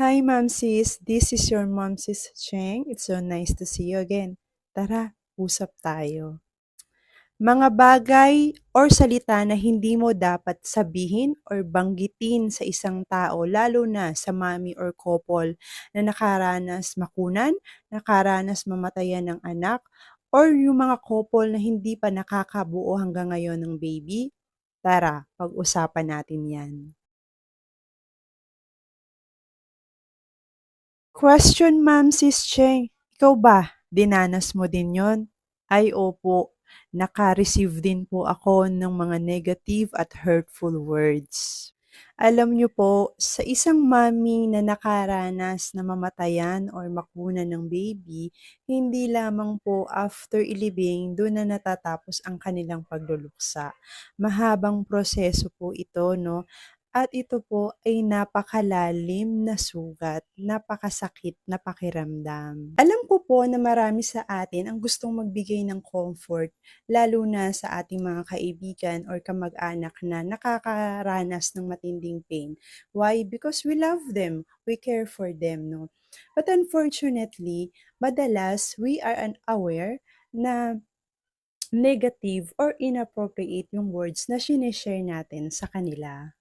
Hi, Momsis. This is your Momsis Cheng. It's so nice to see you again. Tara, usap tayo. Mga bagay or salita na hindi mo dapat sabihin or banggitin sa isang tao, lalo na sa mommy or couple na nakaranas makunan, nakaranas mamatayan ng anak, or yung mga couple na hindi pa nakakabuo hanggang ngayon ng baby. Tara, pag-usapan natin yan. Question, Ma'am Sis Cheng. Ikaw ba, dinanas mo din yon? Ay opo, naka-receive din po ako ng mga negative at hurtful words. Alam niyo po, sa isang mommy na nakaranas na mamatayan or makunan ng baby, hindi lamang po after ilibing doon na natatapos ang kanilang pagluluksa. Mahabang proseso po ito, no? At ito po ay napakalalim na sugat, napakasakit na pakiramdam. Alam ko po na marami sa atin ang gustong magbigay ng comfort, lalo na sa ating mga kaibigan or kamag-anak na nakakaranas ng matinding pain. Why? Because we love them, we care for them, no? But unfortunately, madalas we are unaware na negative or inappropriate yung words na sinishare natin sa kanila.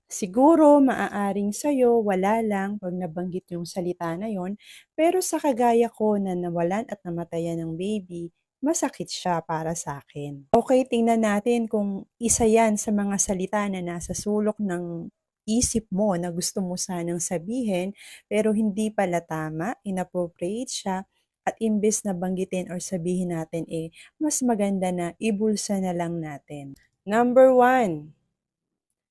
Siguro maaaring sa'yo wala lang 'pag nabanggit yung salita na yon, pero sa kagaya ko na nawalan at namatayan ng baby, masakit siya para sa akin. Okay, tingnan natin kung isa yan sa mga salita na nasa sulok ng isip mo na gusto mo sanang sabihin, pero hindi pala tama, inappropriate siya, at imbes na banggitin or sabihin natin, mas maganda na ibulsa na lang natin. Number one.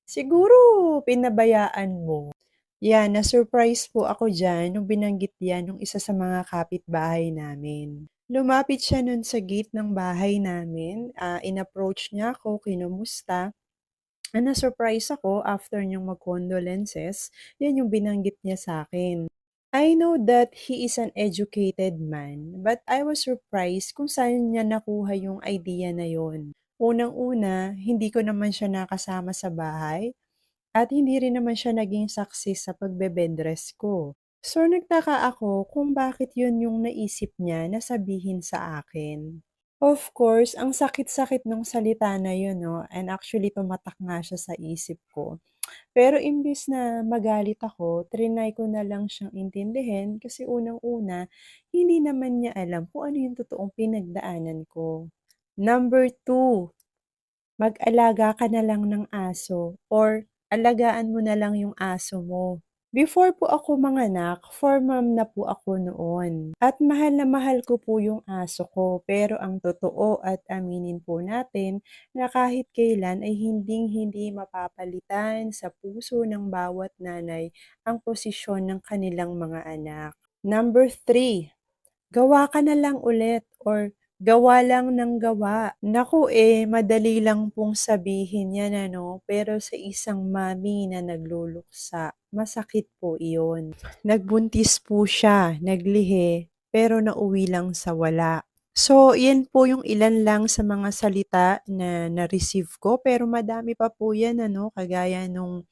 Siguro pinabayaan mo. Yan, na-surprise po ako diyan nung binanggit yan nung isa sa mga kapitbahay namin. Lumapit siya nun sa gate ng bahay namin, in-approach niya ako, kinumusta. Na-surprise ako after niyang mag-condolences, yan yung binanggit niya sa akin. I know that he is an educated man, but I was surprised kung saan niya nakuha yung idea na yon. Unang-una, hindi ko naman siya nakasama sa bahay at hindi rin naman siya naging saksi sa pagbe-bedrest ko. So nagtaka ako kung bakit yun yung naisip niya na sabihin sa akin. Of course, ang sakit-sakit nung salita na yun, no? And actually, tumatak nga siya sa isip ko. Pero imbis na magalit ako, trinay ko na lang siyang intindihin kasi unang-una, hindi naman niya alam kung ano yung totoong pinagdaanan ko. Number two, mag-alaga ka na lang ng aso or alagaan mo na lang yung aso mo. Before po ako manganak, 4 mom na po ako noon. At mahal na mahal ko po yung aso ko. Pero ang totoo at aminin po natin na kahit kailan ay hinding-hindi mapapalitan sa puso ng bawat nanay ang posisyon ng kanilang mga anak. Number three, gawa ka na lang ulit or gawa lang ng gawa. Naku madali lang pong sabihin yan ano, pero sa isang mami na nagluluksa, masakit po iyon. Nagbuntis po siya, naglihi, pero nauwi lang sa wala. So, yan po yung ilan lang sa mga salita na na-receive ko, pero madami pa po yan ano, kagaya nung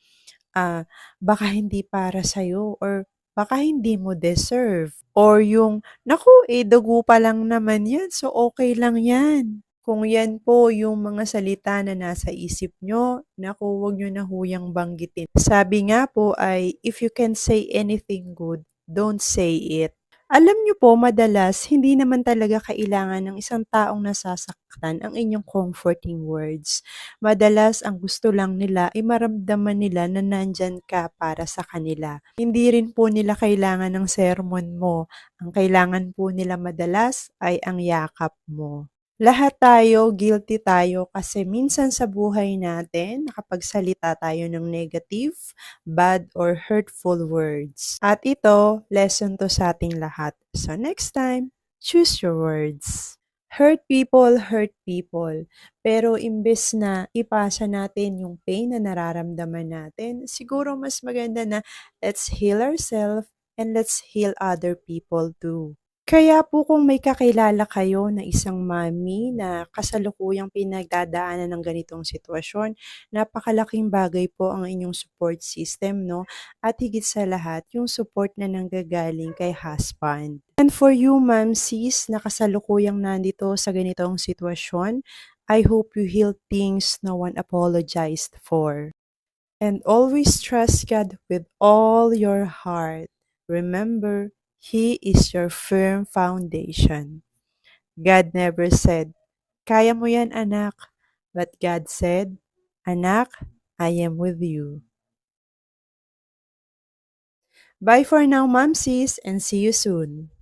baka hindi para sa'yo or baka hindi mo deserve. Or yung, naku, dugo pa lang naman yan, so okay lang yan. Kung yan po yung mga salita na nasa isip nyo, naku, huwag nyo na huyang banggitin. Sabi nga po ay, if you can say anything good, don't say it. Alam niyo po madalas hindi naman talaga kailangan ng isang taong nasasaktan ang inyong comforting words. Madalas ang gusto lang nila ay maramdaman nila na nandiyan ka para sa kanila. Hindi rin po nila kailangan ng sermon mo. Ang kailangan po nila madalas ay ang yakap mo. Lahat tayo, guilty tayo kasi minsan sa buhay natin nakapagsalita tayo ng negative, bad, or hurtful words. At ito, lesson to sa ating lahat. So next time, choose your words. Hurt people. Pero imbes na ipasa natin yung pain na nararamdaman natin, siguro mas maganda na let's heal ourselves and let's heal other people too. Kaya po kung may kakilala kayo na isang mommy na kasalukuyang pinagdadaanan ng ganitong sitwasyon, napakalaking bagay po ang inyong support system, no? At higit sa lahat, yung support na nanggagaling kay husband. And for you, ma'am, sis, na kasalukuyang nandito sa ganitong sitwasyon, I hope you heal things no one apologized for. And always trust God with all your heart. Remember, He is your firm foundation. God never said, "Kaya mo yan, anak." But God said, "Anak, I am with you." Bye for now, Mom Sis, and see you soon.